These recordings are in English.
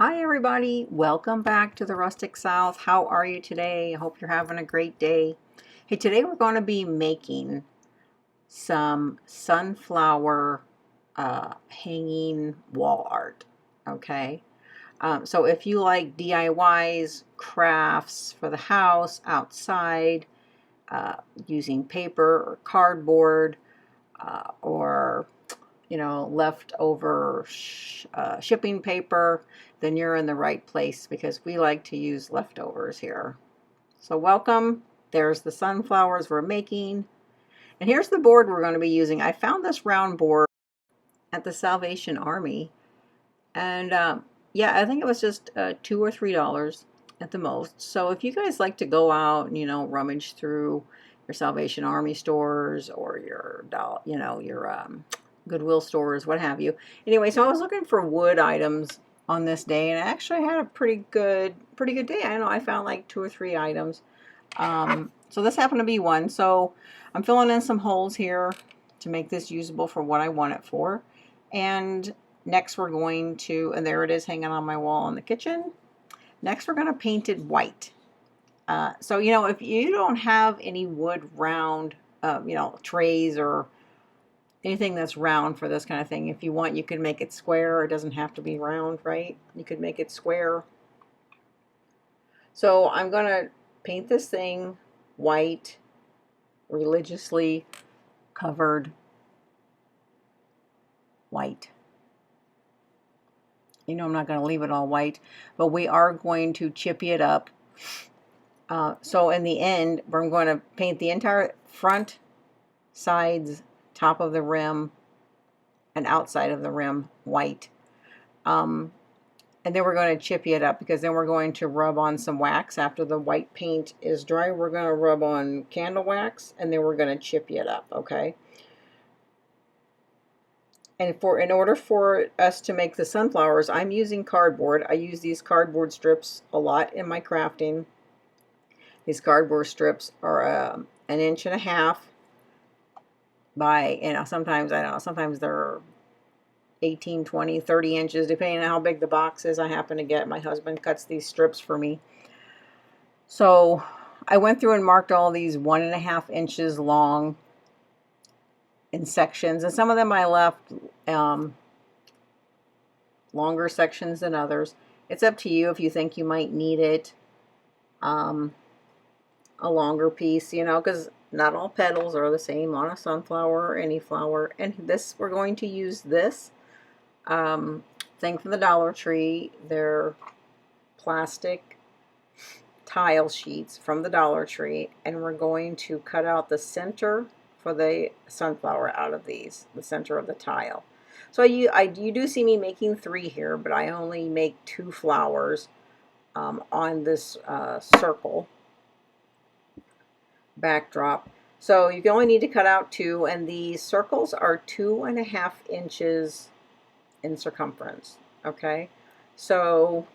Hi everybody, welcome back to the Rustic South. How are you today? I hope you're having a great day. Hey, today we're going to be making some sunflower hanging wall art, okay? So if you like DIYs, crafts for the house, outside, using paper or cardboard, or leftover shipping paper, then you're in the right place because we like to use leftovers here. So welcome. There's the sunflowers we're making. And here's the board we're going to be using. I found this round board at the Salvation Army. And yeah, I think it was just $2 or $3 at the most. So if you guys like to go out and, rummage through your Salvation Army stores or your, Goodwill stores, what have you. Anyway, so I was looking for wood items on this day, and I actually had a pretty good day. I know I found like 2 or 3 items. So this happened to be one. So I'm filling in some holes here to make this usable for what I want it for. And next we're going to, and there it is hanging on my wall in the kitchen. Next we're going to paint it white. So if you don't have any wood round, trays or anything that's round for this kind of thing. If you want, you can make it square. It doesn't have to be round, right? You could make it square. So I'm going to paint this thing white, religiously covered white. I'm not going to leave it all white, but we are going to chippy it up. So in the end, I'm going to paint the entire front, sides, top of the rim, and outside of the rim white. And then we're going to chippy it up because then we're going to rub on some wax. After the white paint is dry, we're going to rub on candle wax, and then we're going to chippy it up, okay? And in order for us to make the sunflowers, I'm using cardboard. I use these cardboard strips a lot in my crafting. These cardboard strips are 1.5 inches by, sometimes, I don't know, sometimes they're 18, 20, 30 inches, depending on how big the box is I happen to get. My husband cuts these strips for me. So I went through and marked all these 1.5 inches long in sections, and some of them I left longer sections than others. It's up to you if you think you might need it, a longer piece, because not all petals are the same on a sunflower or any flower. And we're going to use this thing from the Dollar Tree. They're plastic tile sheets from the Dollar Tree, and we're going to cut out the center for the sunflower out of these, the center of the tile. So you do see me making 3 here, but I only make 2 flowers on this circle backdrop. So you only need to cut out 2, and the circles are 2.5 inches in circumference. Okay, so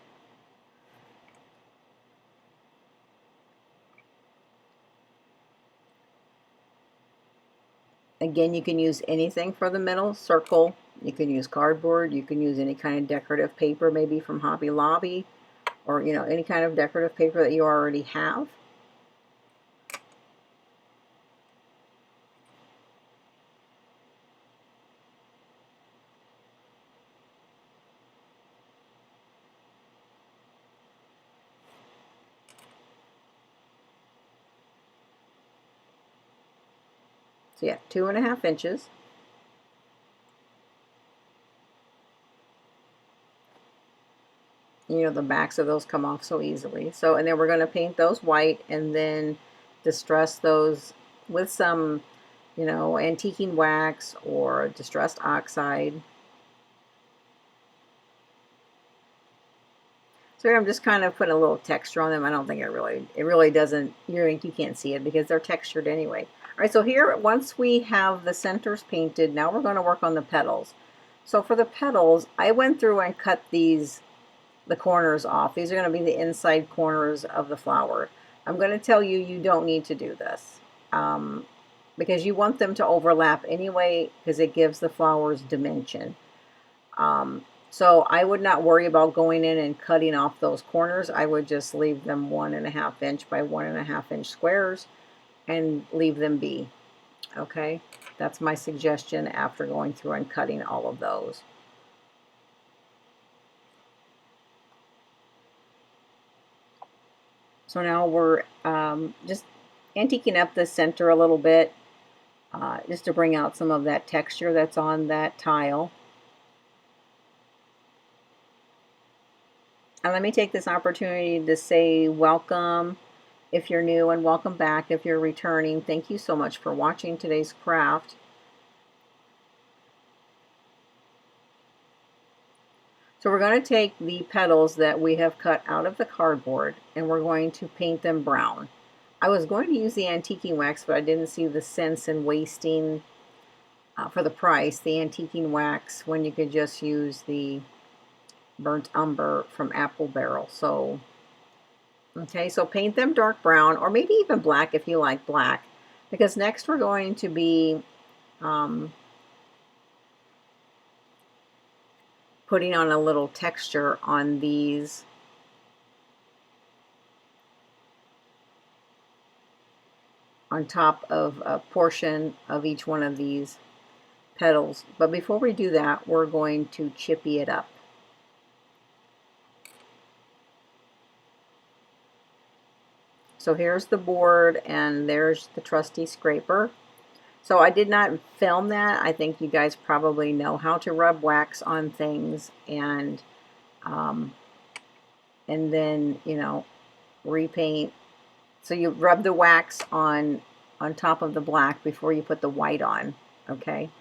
again, you can use anything for the middle circle. You can use cardboard. You can use any kind of decorative paper, maybe from Hobby Lobby, or any kind of decorative paper that you already have. So yeah, 2.5 inches. The backs of those come off so easily. So, and then we're going to paint those white and then distress those with some, antiquing wax or distressed oxide. So here I'm just kind of putting a little texture on them. I don't think it really doesn't, you can't see it because they're textured anyway. All right, so here, once we have the centers painted, now we're going to work on the petals. So for the petals, I went through and cut the corners off. These are going to be the inside corners of the flower. I'm going to tell you, you don't need to do this because you want them to overlap anyway because it gives the flowers dimension. So I would not worry about going in and cutting off those corners. I would just leave them 1.5 inch by 1.5 inch squares and leave them be. Okay, that's my suggestion after going through and cutting all of those. So now we're just antiquing up the center a little bit, just to bring out some of that texture that's on that tile. And let me take this opportunity to say welcome if you're new, and welcome back if you're returning. Thank you so much for watching today's craft. So we're going to take the petals that we have cut out of the cardboard and we're going to paint them brown. I was going to use the antiquing wax, but I didn't see the sense in wasting, for the price, the antiquing wax when you could just use the burnt umber from Apple Barrel. So, okay, so paint them dark brown, or maybe even black if you like black, because next we're going to be putting on a little texture on these on top of a portion of each one of these petals. But before we do that, we're going to chippy it up. So here's the board and there's the trusty scraper. So I did not film that. I think you guys probably know how to rub wax on things and then, you know, repaint. So you rub the wax on top of the black before you put the white on, okay?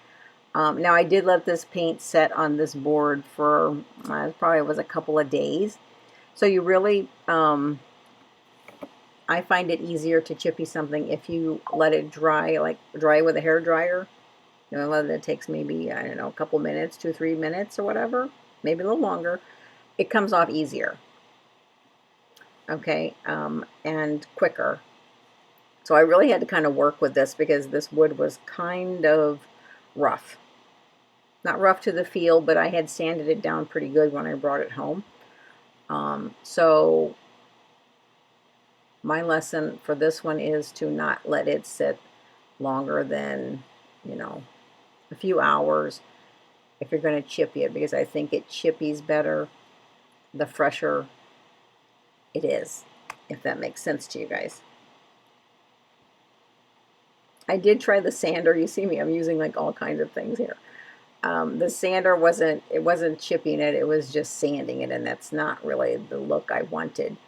Now I did let this paint set on this board for, probably was a couple of days. So you really, I find it easier to chippy something if you let it dry, like dry with a hair dryer. You know, it takes maybe, I don't know, a couple minutes, 2-3 minutes or whatever, maybe a little longer. It comes off easier, okay, and quicker. So I really had to kind of work with this because this wood was kind of rough. Not rough to the feel, but I had sanded it down pretty good when I brought it home. So my lesson for this one is to not let it sit longer than, you know, a few hours if you're going to chippy it, because I think it chippies better the fresher it is, if that makes sense to you guys. I did try the sander. You see me, I'm using like all kinds of things here. The sander wasn't chipping it, it was just sanding it, and that's not really the look I wanted.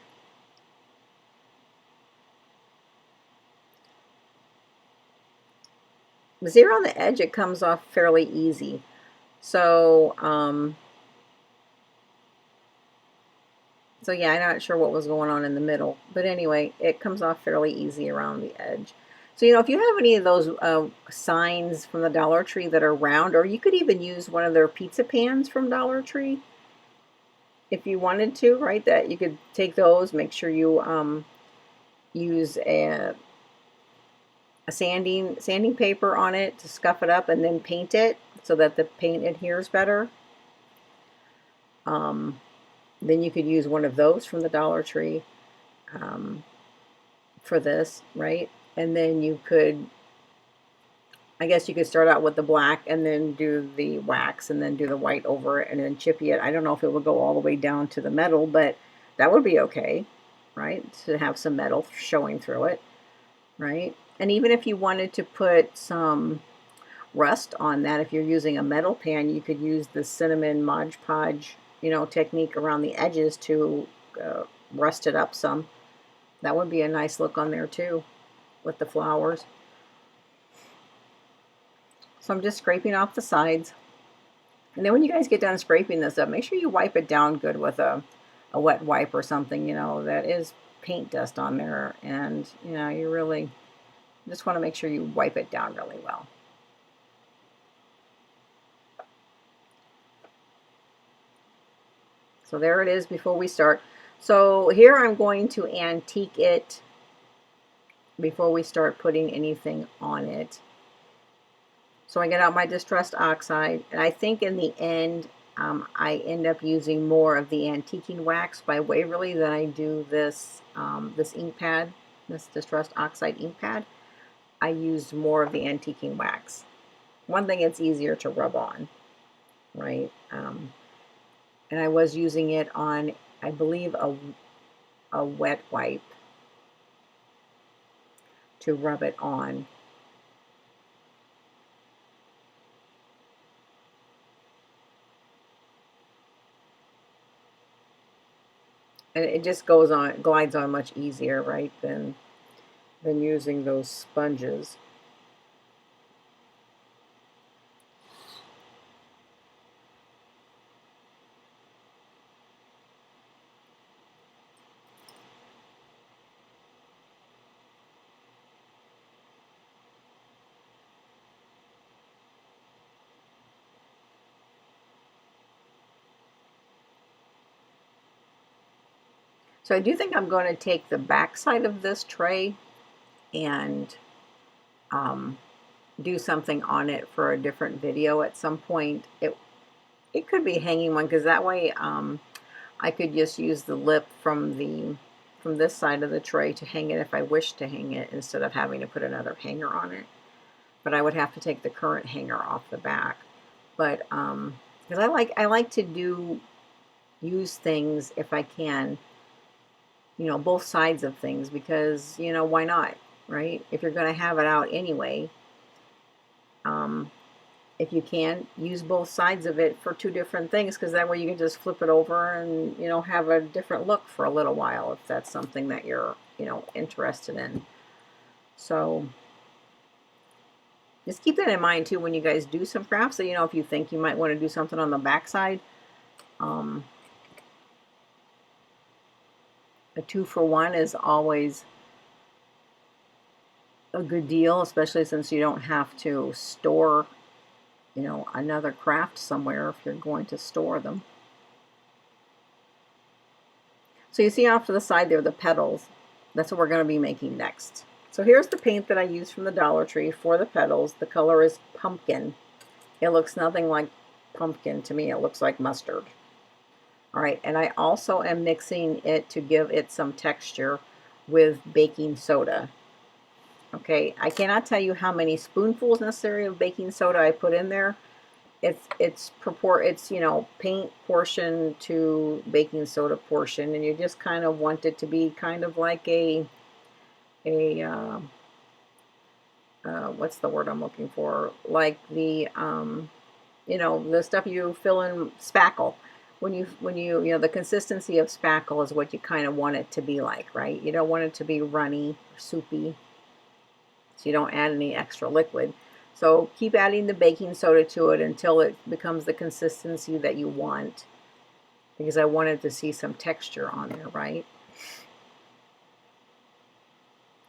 But here on the edge, it comes off fairly easy. So, so yeah, I'm not sure what was going on in the middle. But anyway, it comes off fairly easy around the edge. So, you know, if you have any of those signs from the Dollar Tree that are round, or you could even use one of their pizza pans from Dollar Tree if you wanted to, right? That you could take those, make sure you use a sanding paper on it to scuff it up and then paint it so that the paint adheres better. Then you could use one of those from the Dollar Tree for this, right? And then you could, I guess you could start out with the black and then do the wax and then do the white over it and then chippy it. I don't know if it would go all the way down to the metal, but that would be okay, right? To have some metal showing through it, right? And even if you wanted to put some rust on that, if you're using a metal pan, you could use the cinnamon Mod Podge, you know, technique around the edges to rust it up some. That would be a nice look on there too, with the flowers. So I'm just scraping off the sides. And then when you guys get done scraping this up, make sure you wipe it down good with a wet wipe or something, you know, that is paint dust on there. And, you know, you really just want to make sure you wipe it down really well. So there it is before we start. So here I'm going to antique it before we start putting anything on it. So I get out my distressed oxide, and I think in the end I end up using more of the antiquing wax by Waverly than I do this this ink pad, this Distressed Oxide ink pad. I used more of the antiquing wax. One thing, it's easier to rub on, right? And I was using it on, I believe, a wet wipe to rub it on. And it just glides on much easier, right, than using those sponges. So I do think I'm going to take the back side of this tray and do something on it for a different video at some point. It could be a hanging one, because that way I could just use the lip from this side of the tray to hang it if I wish to hang it, instead of having to put another hanger on it. But I would have to take the current hanger off the back. But because I like to use things if I can, you know, both sides of things, because, you know, why not, right? If you're going to have it out anyway, if you can, use both sides of it for two different things, because that way you can just flip it over and, you know, have a different look for a little while, if that's something that you're, you know, interested in. So just keep that in mind too when you guys do some crafts. So, you know, if you think you might want to do something on the back side, a 2-for-1 is always a good deal, especially since you don't have to store, you know, another craft somewhere if you're going to store them. So you see off to the side there, the petals. That's what we're going to be making next. So here's the paint that I used from the Dollar Tree for the petals. The color is pumpkin. It looks nothing like pumpkin to me. It looks like mustard. All right, and I also am mixing it to give it some texture with baking soda. Okay, I cannot tell you how many spoonfuls necessary of baking soda I put in there. It's you know, paint portion to baking soda portion, and you just kind of want it to be kind of like a what's the word I'm looking for? Like the you know, the stuff you fill in spackle. When you know, the consistency of spackle is what you kind of want it to be like, right? You don't want it to be runny or soupy, so you don't add any extra liquid. So keep adding the baking soda to it until it becomes the consistency that you want, because I wanted to see some texture on there, right?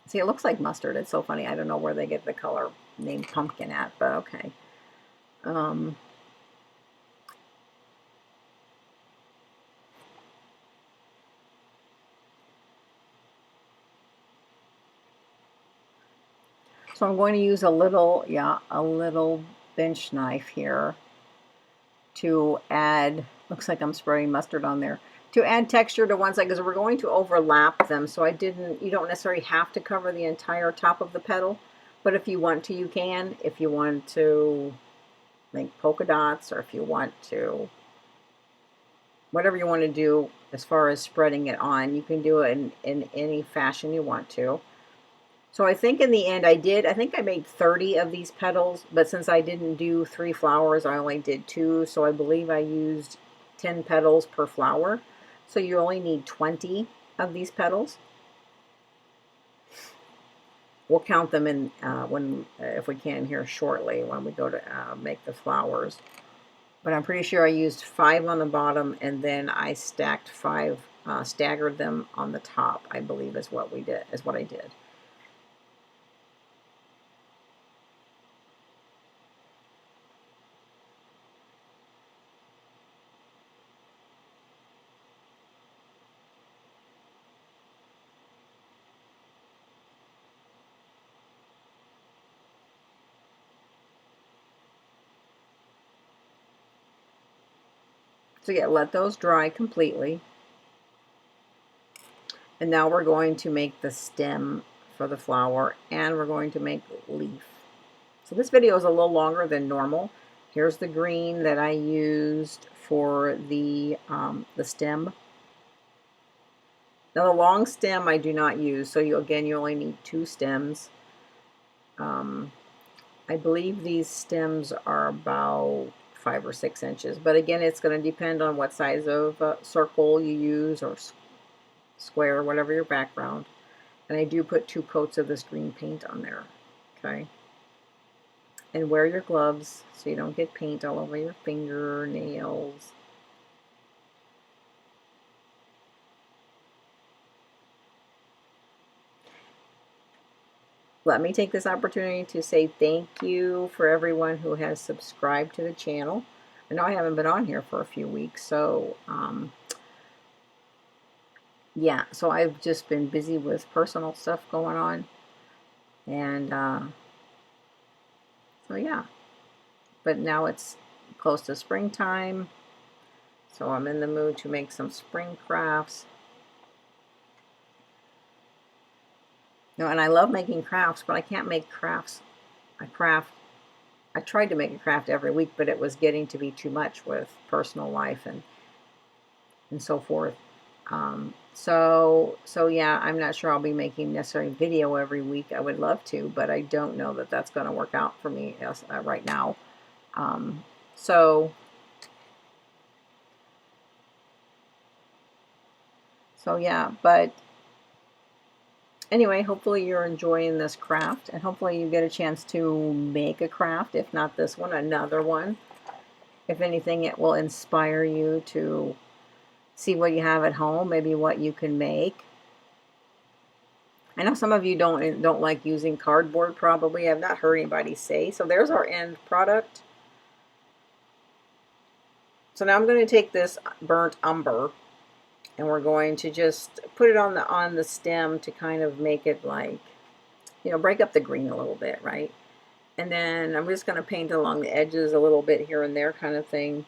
See, it looks like mustard. It's so funny. I don't know where they get the color named pumpkin at, but okay. So I'm going to use a little bench knife here to add, looks like I'm spreading mustard on there, to add texture to one side, because we're going to overlap them. So you don't necessarily have to cover the entire top of the petal, but if you want to, you can. If you want to make polka dots, or if you want to, whatever you want to do as far as spreading it on, you can do it in any fashion you want to. So I think in the end I think I made 30 of these petals, but since I didn't do 3 flowers, I only did 2, so I believe I used 10 petals per flower. So you only need 20 of these petals. We'll count them in if we can here shortly, when we go to make the flowers. But I'm pretty sure I used 5 on the bottom, and then I stacked 5, staggered them on the top, I believe is what I did. So yeah, let those dry completely. And now we're going to make the stem for the flower, and we're going to make the leaf. So this video is a little longer than normal. Here's the green that I used for the stem. Now the long stem I do not use, so you only need 2 stems. I believe these stems are about 5 or 6 inches, but again, it's going to depend on what size of circle you use, or square, whatever your background. And I do put 2 coats of this green paint on there. Okay. And wear your gloves so you don't get paint all over your fingernails. Let me take this opportunity to say thank you for everyone who has subscribed to the channel. I know I haven't been on here for a few weeks, so yeah, so I've just been busy with personal stuff going on, and so yeah, but now it's close to springtime, so I'm in the mood to make some spring crafts. No, and I love making crafts, but I can't make crafts. I tried to make a craft every week, but it was getting to be too much with personal life and so forth. So yeah, I'm not sure I'll be making necessarily video every week. I would love to, but I don't know that that's going to work out for me right now. So yeah, but anyway, hopefully you're enjoying this craft, and hopefully you get a chance to make a craft. If not this one, another one. If anything, it will inspire you to see what you have at home, maybe what you can make. I know some of you don't like using cardboard, probably. I've not heard anybody say. So there's our end product. So now I'm going to take this burnt umber, and we're going to just put it on the stem to kind of make it like, you know, break up the green a little bit, right? And then I'm just going to paint along the edges a little bit here and there, kind of thing.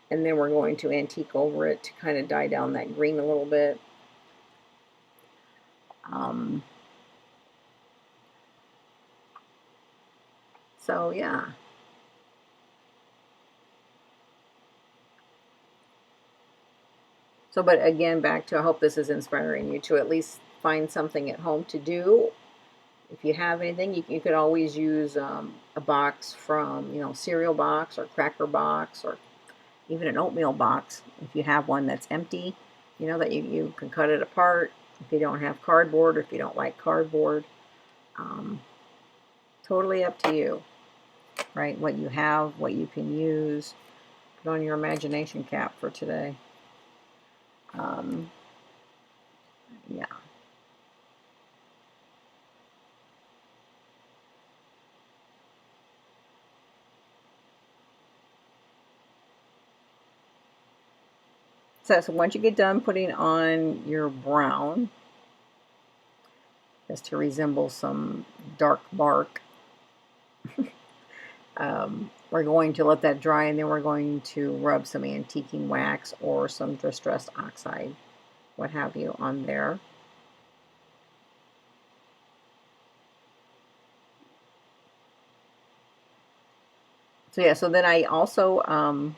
And then we're going to antique over it to kind of dye down that green a little bit. So yeah. So, but again, back to, I hope this is inspiring you to at least find something at home to do. If you have anything, you could always use a box from, you know, cereal box or cracker box, or even an oatmeal box. If you have one that's empty, you know, that you can cut it apart. If you don't have cardboard, or if you don't like cardboard, totally up to you, right? What you have, what you can use. Put on your imagination cap for today. Yeah. So once you get done putting on your brown, just to resemble some dark bark, we're going to let that dry, and then we're going to rub some antiquing wax or some distressed oxide, what have you, on there. So yeah, so then I also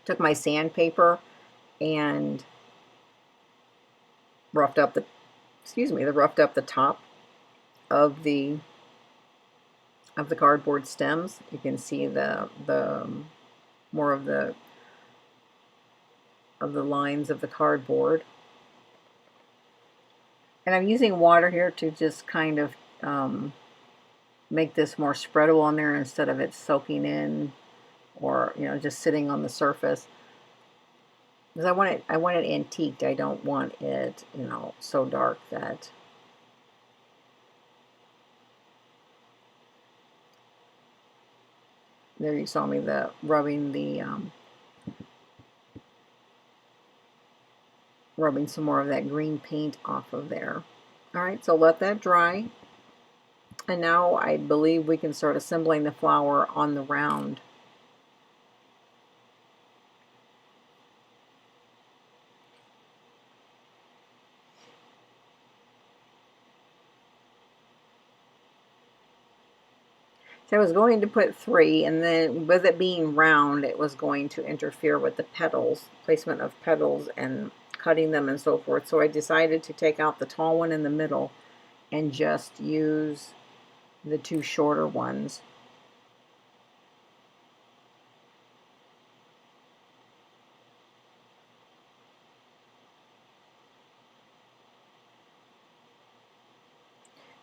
took my sandpaper and roughed up the top of the cardboard stems. You can see the more of the lines of the cardboard. And I'm using water here to just kind of make this more spreadable on there, instead of it soaking in, or, you know, just sitting on the surface. Because I want it antiqued. I don't want it, you know, so dark that there you saw me rubbing some more of that green paint off of there. All right, so let that dry. And now I believe we can start assembling the flower on the round. So I was going to put 3, and then with it being round, it was going to interfere with the petals, placement of petals and cutting them and so forth. So I decided to take out the tall one in the middle and just use the 2 shorter ones.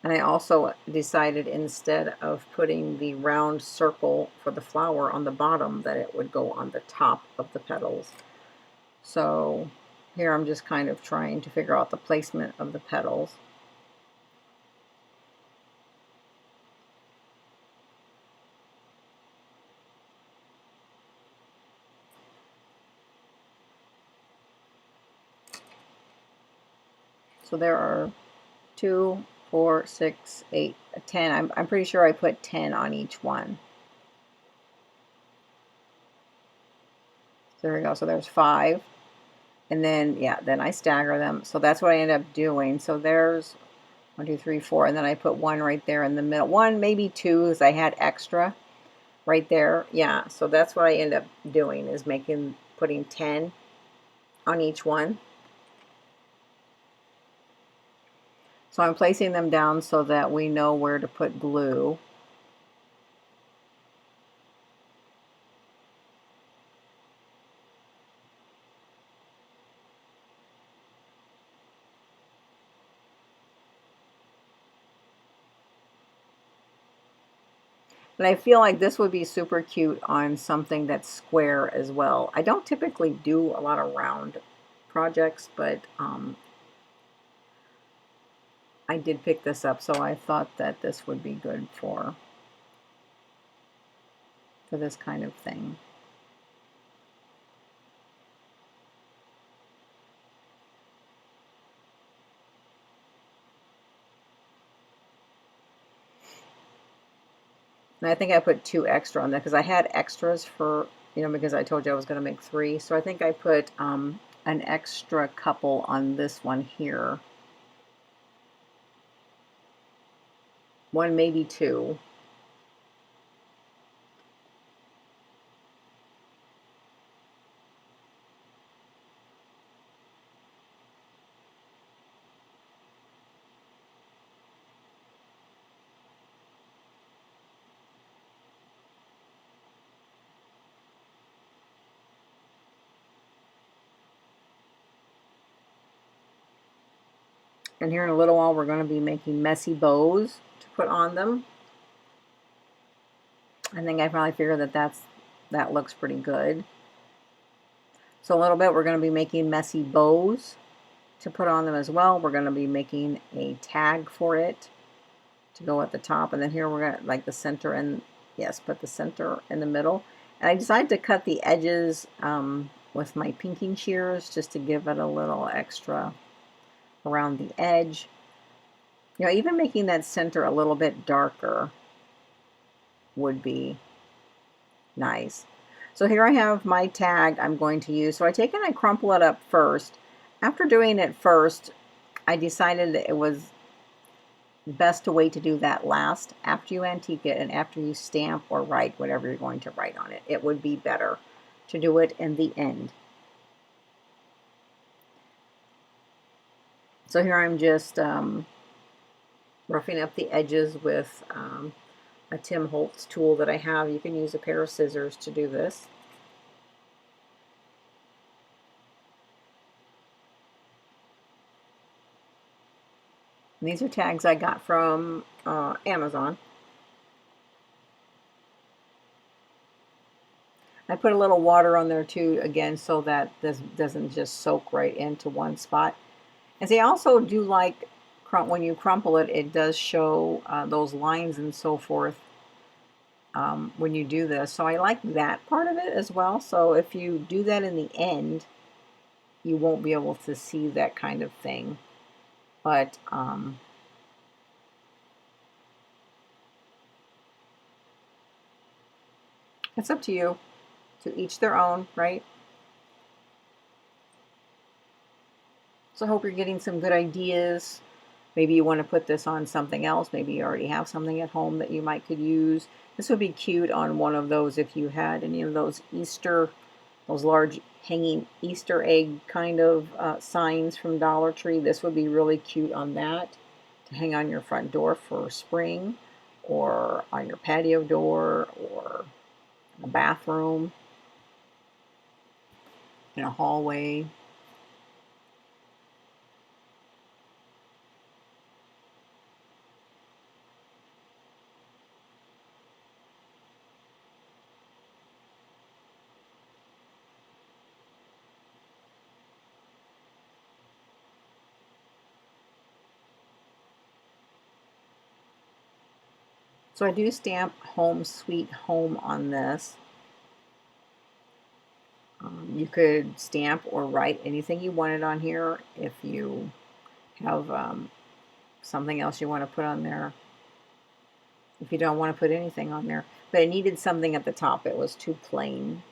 And I also decided, instead of putting the round circle for the flower on the bottom, that it would go on the top of the petals. So here I'm just kind of trying to figure out the placement of the petals. So there are 2, 4, 6, 8, 10. I'm pretty sure I put 10 on each one. So there we go. So there's 5. And then, yeah, then I stagger them. So that's what I end up doing. So there's 1, 2, 3, 4. And then I put 1 right there in the middle. 1, maybe 2, because I had extra right there. Yeah, so that's what I end up doing, is putting 10 on each one. So I'm placing them down so that we know where to put glue. And I feel like this would be super cute on something that's square as well. I don't typically do a lot of round projects, but I did pick this up, so I thought that this would be good for this kind of thing. And I think I put 2 extra on there because I had extras for, because I told you I was going to make 3. So I think I put an extra couple on this one here. 1, maybe 2. And here in a little while, we're going to be making messy bows to put on them. I think I probably figured that looks pretty good. So a little bit, we're going to be making messy bows to put on them as well. We're going to be making a tag for it to go at the top. And then here we're going to, like, the center, and yes, put the center in the middle. And I decided to cut the edges with my pinking shears, just to give it a little extra around the edge. Even making that center a little bit darker would be nice. So here I have my tag I'm going to use. So I take and I crumple it up first. After doing it first, I decided that it was best to wait to do that last, after you antique it and after you stamp or write whatever you're going to write on it. It would be better to do it in the end. So here I'm just roughing up the edges with a Tim Holtz tool that I have. You can use a pair of scissors to do this. And these are tags I got from Amazon. I put a little water on there too, again, so that this doesn't just soak right into one spot. And see, I also do like, when you crumple it, it does show those lines and so forth when you do this. So I like that part of it as well. So if you do that in the end, you won't be able to see that kind of thing. But it's up to you. To each their own, right? So I hope you're getting some good ideas Maybe you want to put this on something else. Maybe you already have something at home that you could use. This would be cute on one of those if you had any of those those large hanging Easter egg kind of signs from Dollar Tree. This would be really cute on that to hang on your front door for spring, or on your patio door, or in the bathroom, in a hallway. So I do stamp Home Sweet Home on this. You could stamp or write anything you wanted on here if you have something else you want to put on there. If you don't want to put anything on there. But it needed something at the top. It was too plain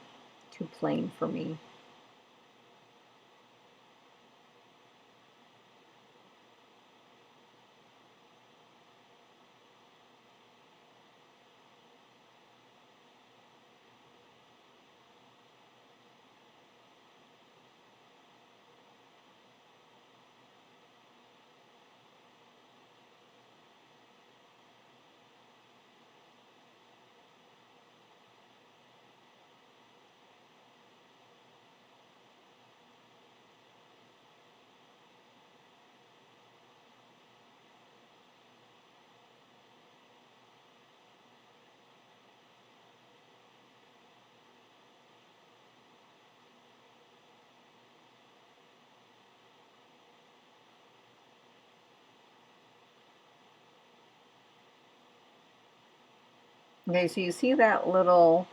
for me. Okay, so you see that little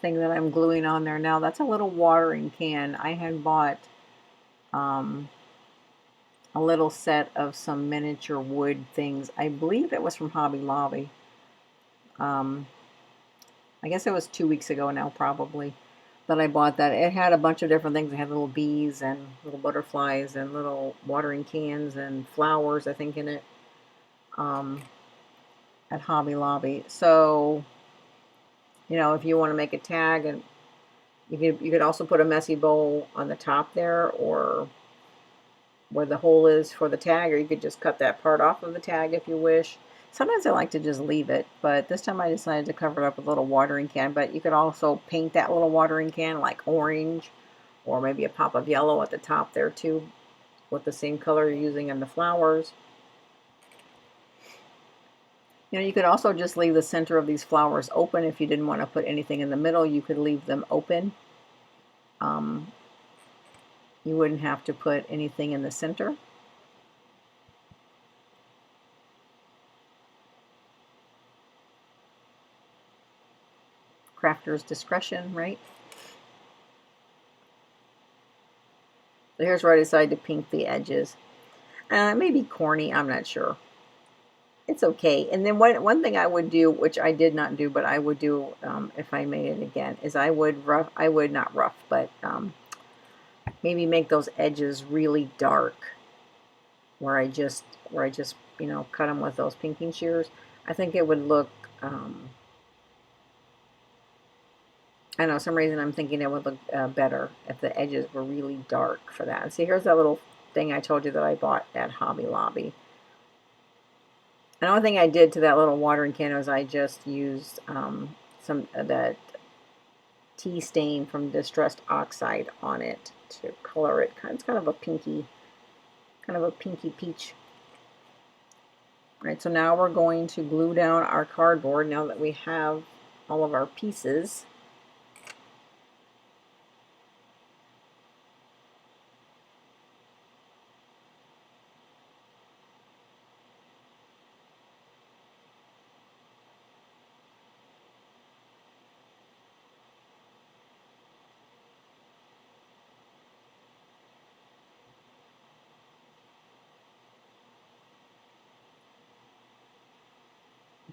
thing that I'm gluing on there now? That's a little watering can. I had bought um, a little set of some miniature wood things. I believe it was from Hobby Lobby. Um, I guess it was 2 weeks ago now, probably, that I bought that. It had a bunch of different things. It had little bees and little butterflies and little watering cans and flowers, I think, in it, um, at Hobby Lobby. So, if you want to make a tag, and you could also put a messy bowl on the top there, or where the hole is for the tag, or you could just cut that part off of the tag if you wish. Sometimes I like to just leave it, but this time I decided to cover it up with a little watering can. But you could also paint that little watering can like orange, or maybe a pop of yellow at the top there too, with the same color you're using in the flowers. You could also just leave the center of these flowers open. If you didn't want to put anything in the middle, you could leave them open. Um, you wouldn't have to put anything in the center. Crafter's discretion, right? So here's where I decided to paint the edges. It may be corny, I'm not sure. It's okay. And then one thing I would do, which I did not do, but I would do if I made it again, is I would not rough, but maybe make those edges really dark, where I just cut them with those pinking shears. I think it would look. I don't know, some reason I'm thinking it would look better if the edges were really dark for that. And see, here's that little thing I told you that I bought at Hobby Lobby. The only thing I did to that little watering can was I just used some of that tea stain from Distressed Oxide on it to color it. It's kind of a pinky peach. All right, so now we're going to glue down our cardboard now that we have all of our pieces.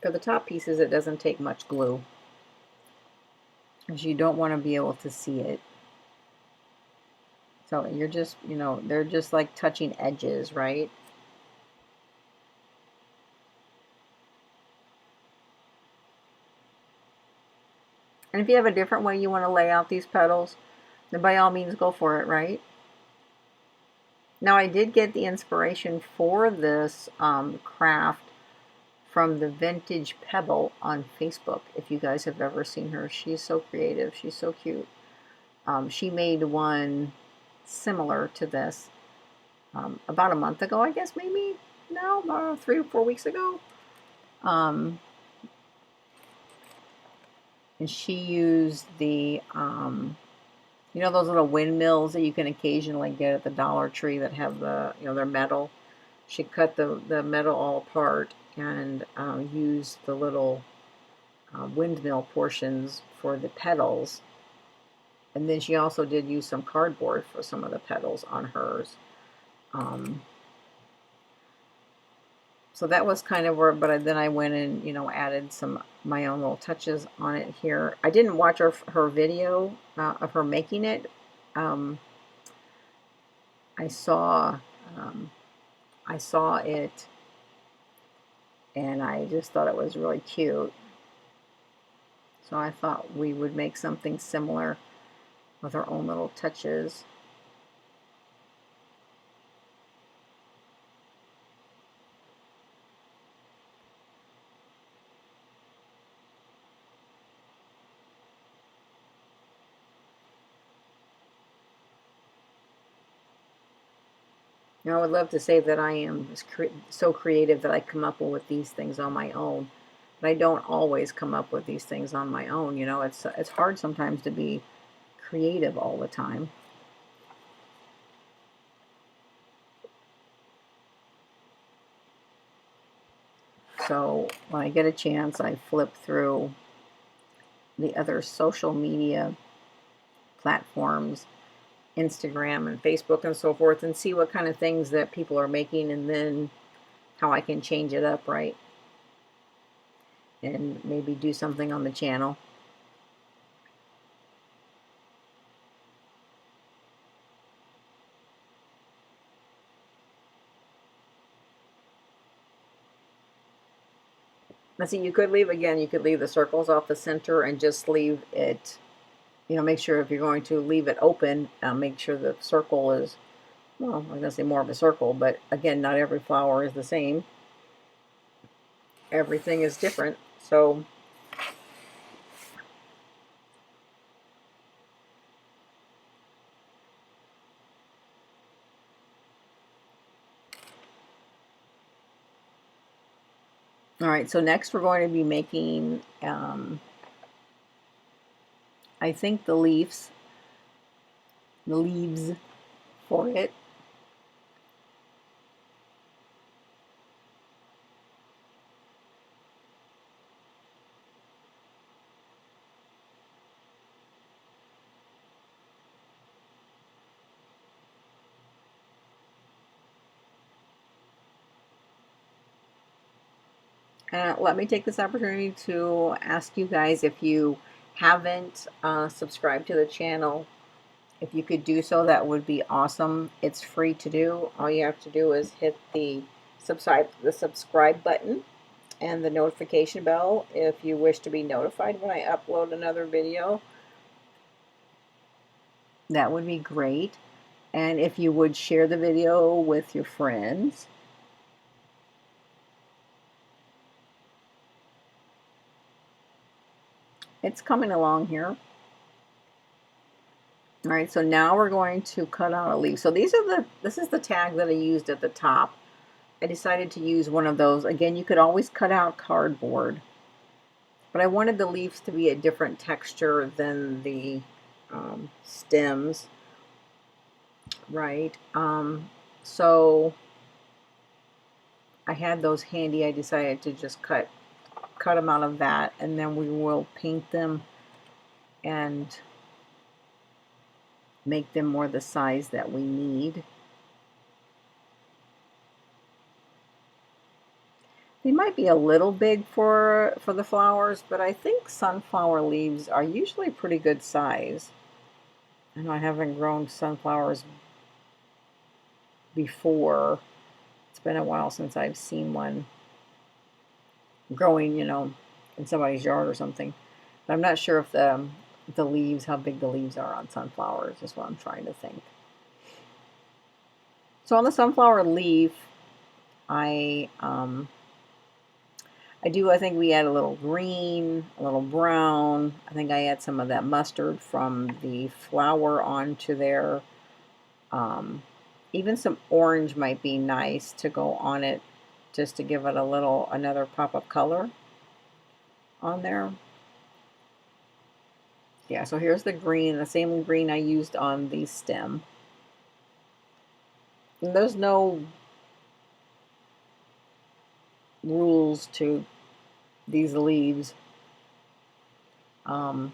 For the top pieces, it doesn't take much glue, because you don't want to be able to see it. So you're just, they're just like touching edges, right? And if you have a different way you want to lay out these petals, then by all means go for it, right? Now I did get the inspiration for this craft from the Vintage Pebble on Facebook. If you guys have ever seen her, she's so creative. She's so cute. She made one similar to this about a month ago, I guess, maybe. No, about 3 or 4 weeks ago. And she used the, you know, those little windmills that you can occasionally get at the Dollar Tree that have the, you know, they're metal. She cut the metal all apart and used the little windmill portions for the petals. And then she also did use some cardboard for some of the petals on hers. So that was kind of where, but then I went and, you know, added some my own little touches on it here. I didn't watch her video of her making it. I saw it, and I just thought it was really cute. So I thought we would make something similar with our own little touches. You know, I would love to say that I am so creative that I come up with these things on my own, but I don't always come up with these things on my own. You know, it's hard sometimes to be creative all the time. So when I get a chance, I flip through the other social media platforms, Instagram and Facebook and so forth, and see what kind of things that people are making, and then how I can change it up, right? And maybe do something on the channel. Now see, you could leave the circles off the center and just leave it, you know, make sure if you're going to leave it open, make sure the circle is, well, I'm going to say more of a circle, but again, not every flower is the same. Everything is different, so all right, so next we're going to be making, I think the leaves for it. Let me take this opportunity to ask you guys, if you haven't subscribed to the channel, if you could do so, that would be awesome. It's free to do. All you have to do is hit the subscribe button and the notification bell if you wish to be notified when I upload another video. That would be great. And if you would share the video with your friends. It's coming along here. All right, so now we're going to cut out a leaf. So this is the tag that I used at the top. I decided to use one of those. Again, you could always cut out cardboard, but I wanted the leaves to be a different texture than the stems, right? So I had those handy. I decided to just cut them out of that, and then we will paint them and make them more the size that we need. They might be a little big for the flowers, but I think sunflower leaves are usually pretty good size. I know I haven't grown sunflowers before. It's been a while since I've seen one growing, you know, in somebody's yard or something. But I'm not sure if the leaves, how big the leaves are on sunflowers, is what I'm trying to think. So on the sunflower leaf, I I think we add a little green, a little brown. I think I add some of that mustard from the flower onto there. Um, Even some orange might be nice to go on it, just to give it a little, another pop of color on there. Yeah, so here's the green, the same green I used on the stem. And there's no rules to these leaves. Um,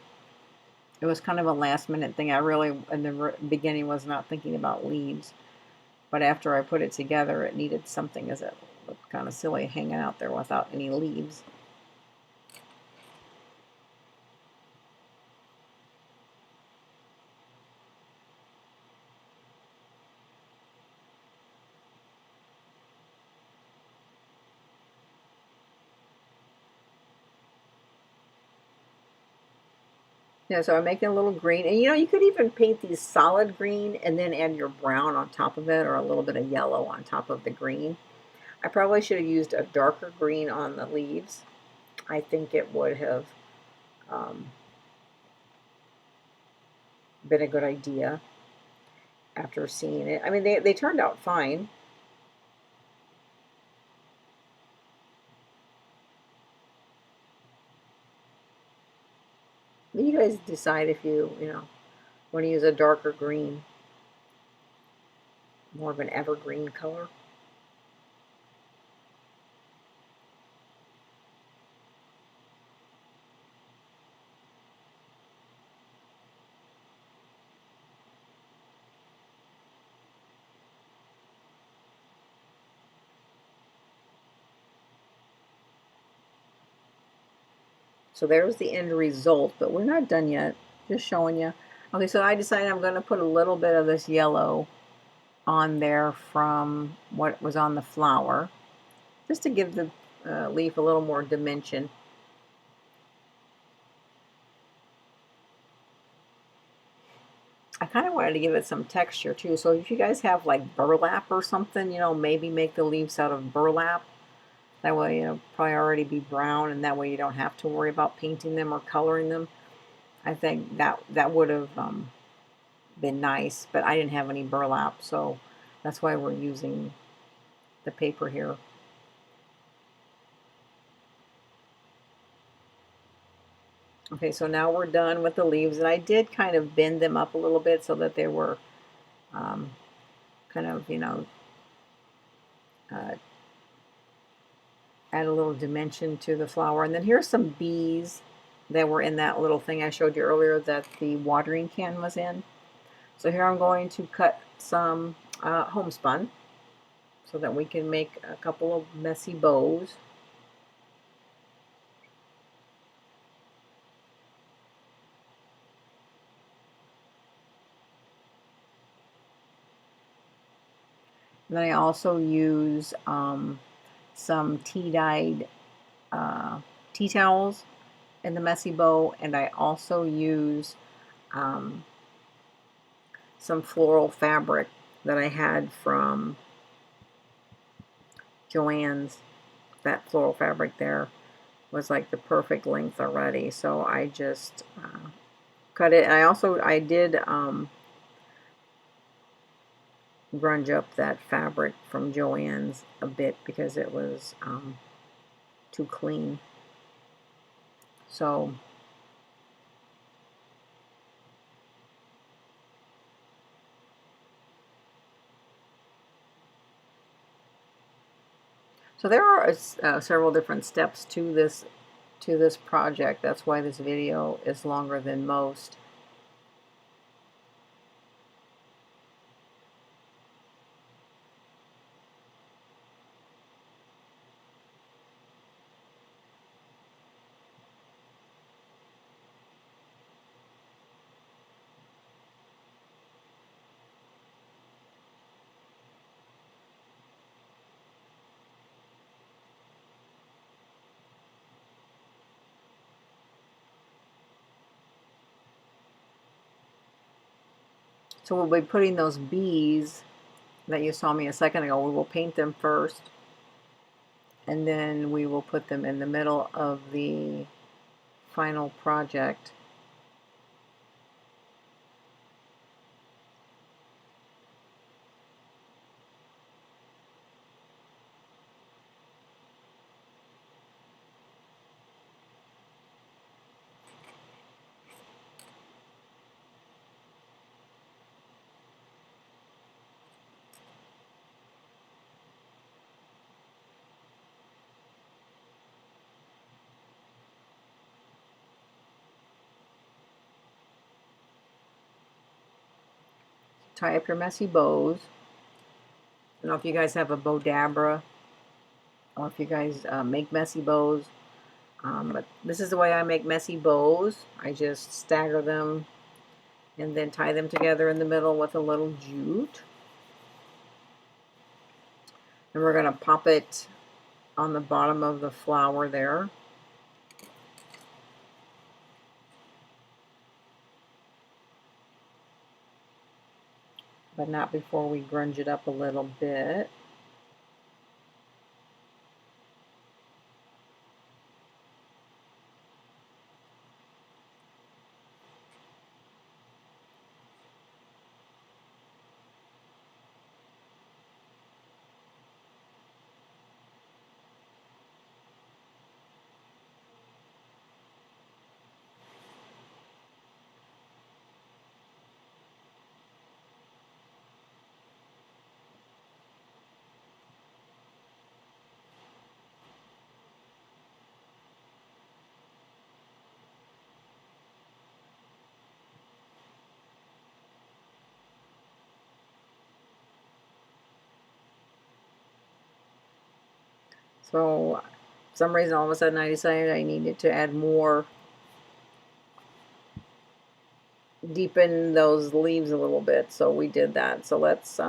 it was kind of a last minute thing. I really, in the beginning, was not thinking about leaves. But after I put it together, it needed something, as it looked kind of silly hanging out there without any leaves. Yeah, so I'm making a little green. And you could even paint these solid green and then add your brown on top of it, or a little bit of yellow on top of the green. I probably should have used a darker green on the leaves. I think it would have um, been a good idea after seeing it. I mean, they turned out fine. You guys decide if you want to use a darker green, more of an evergreen color. So there's the end result, but we're not done yet. Just showing you. Okay, so I decided I'm going to put a little bit of this yellow on there from what was on the flower, just to give the leaf a little more dimension. I kind of wanted to give it some texture too. So if you guys have like burlap or something, maybe make the leaves out of burlap. That way, probably already be brown, and that way you don't have to worry about painting them or coloring them. I think that would have been nice, but I didn't have any burlap, so that's why we're using the paper here. Okay, so now we're done with the leaves, and I did kind of bend them up a little bit so that they were um, kind of, uh, add a little dimension to the flower. And then here's some bees that were in that little thing I showed you earlier that the watering can was in. So here I'm going to cut some homespun so that we can make a couple of messy bows. And then I also use some tea-dyed tea towels in the messy bow, and I also use um, some floral fabric that I had from Joann's. That floral fabric there was like the perfect length already, so I just cut it. And I did grunge up that fabric from Joann's a bit because it was too clean. So there are several different steps to this project. That's why this video is longer than most. So we'll be putting those bees that you saw me a second ago, we will paint them first, and then we will put them in the middle of the final project. Tie up your messy bows. I don't know if you guys have a bow dabra, or if you guys make messy bows. But this is the way I make messy bows. I just stagger them and then tie them together in the middle with a little jute. And we're going to pop it on the bottom of the flower there. But not before we grunge it up a little bit. So, for some reason, all of a sudden, I decided I needed to add more, deepen those leaves a little bit. So we did that. So let's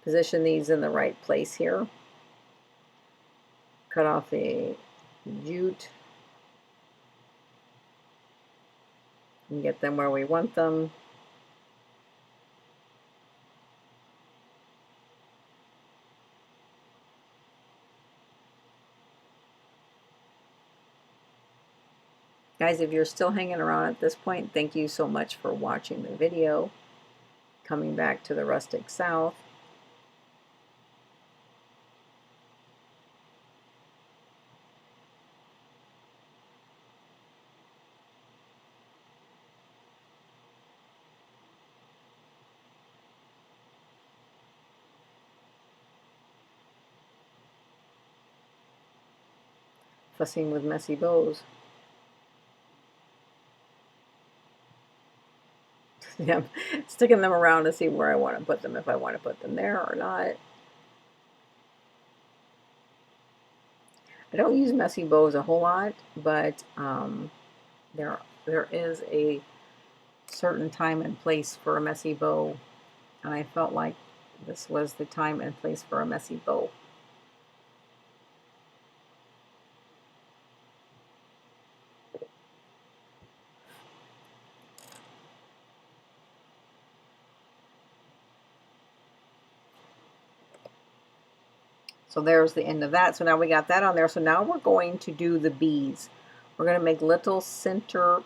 position these in the right place here. Cut off the jute and get them where we want them. Guys, if you're still hanging around at this point, thank you so much for watching the video. Coming back to the Rustic South. Fussing with messy bows. Yeah, sticking them around to see where I want to put them, if I want to put them there or not. I don't use messy bows a whole lot, but there is a certain time and place for a messy bow, and I felt like this was the time and place for a messy bow. So there's the end of that. So now we got that on there. So now we're going to do the bees. We're going to make little center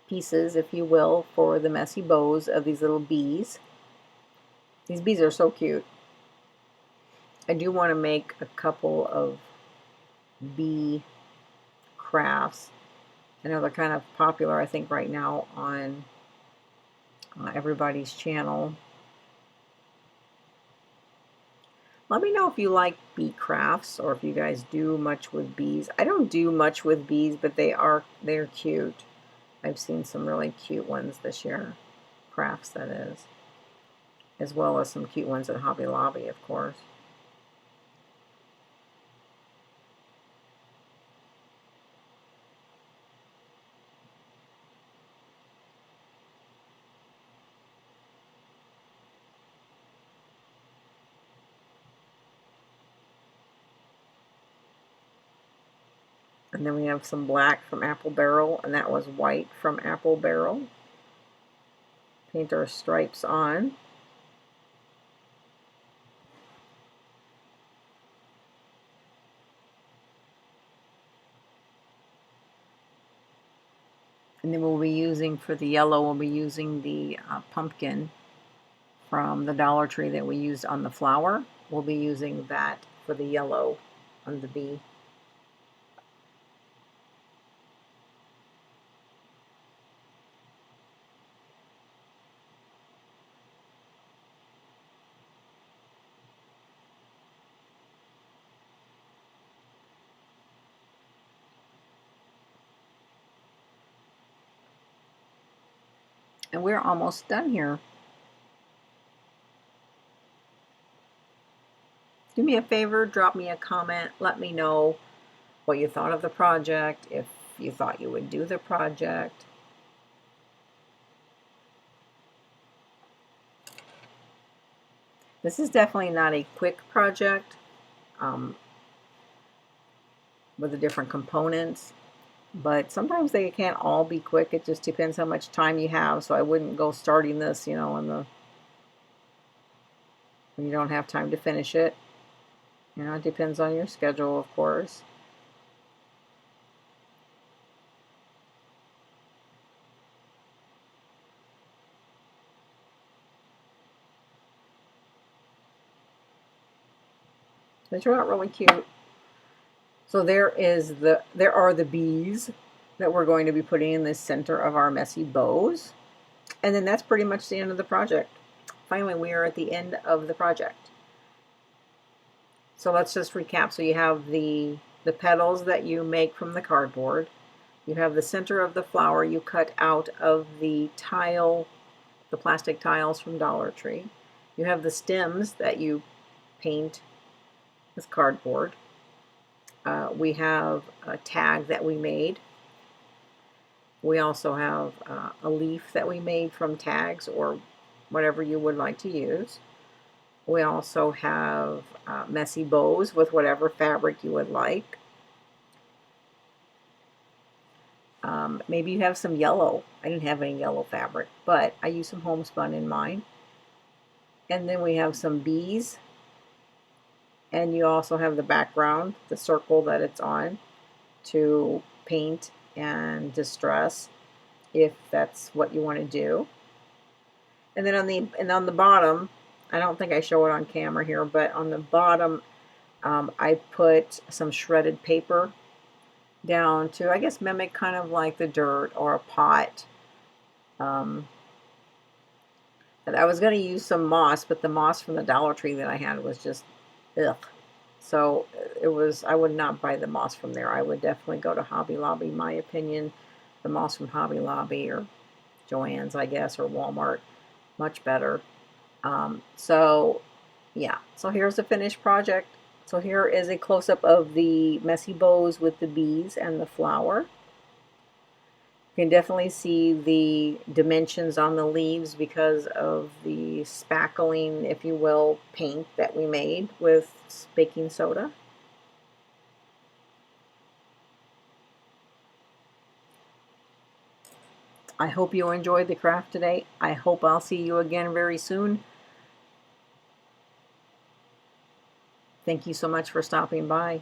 pieces, if you will, for the messy bows of these little bees. These bees are so cute. I do want to make a couple of bee crafts. I know they're kind of popular, I think, right now on everybody's channel. Let me know if you like bee crafts, or if you guys do much with bees. I don't do much with bees, but they're cute. I've seen some really cute ones this year. Crafts, that is. As well as some cute ones at Hobby Lobby, of course. And then we have some black from Apple Barrel, and that was white from Apple Barrel. paint our stripes on. And then we'll be using, for the yellow, we'll be using the pumpkin from the Dollar Tree that we used on the flower. We'll be using that for the yellow on the bee. And we're almost done here. Do me a favor, drop me a comment, let me know what you thought of the project, if you thought you would do the project. This is definitely not a quick project with the different components, but sometimes they can't all be quick. It just depends how much time you have, so I wouldn't go starting this, you know, when you don't have time to finish it. You know, it depends on your schedule, of course. They turn out really cute. So there are the bees that we're going to be putting in the center of our messy bows. And then that's pretty much the end of the project. Finally, we are at the end of the project. So let's just recap. So you have the petals that you make from the cardboard. You have the center of the flower you cut out of the tile, the plastic tiles from Dollar Tree. You have the stems that you paint with cardboard. We have a tag that we made. We also have a leaf that we made from tags or whatever you would like to use. We also have messy bows with whatever fabric you would like. Maybe you have some yellow. I didn't have any yellow fabric, but I used some homespun in mine. And then we have some bees. And you also have the background, the circle that it's on, to paint and distress if that's what you want to do. And then on the bottom, I don't think I show it on camera here, but on the bottom I put some shredded paper down to, I guess, mimic kind of like the dirt or a pot. And I was going to use some moss, but the moss from the Dollar Tree that I had was just ugh. So I would not buy the moss from there. I would definitely go to Hobby Lobby, in my opinion. The moss from Hobby Lobby or Joann's, I guess, or Walmart, much better. So yeah, so here's the finished project. So here is a close-up of the messy bows with the bees and the flower. You can definitely see the dimensions on the leaves because of the spackling, if you will, paint that we made with baking soda. I hope you enjoyed the craft today. I hope I'll see you again very soon. Thank you so much for stopping by.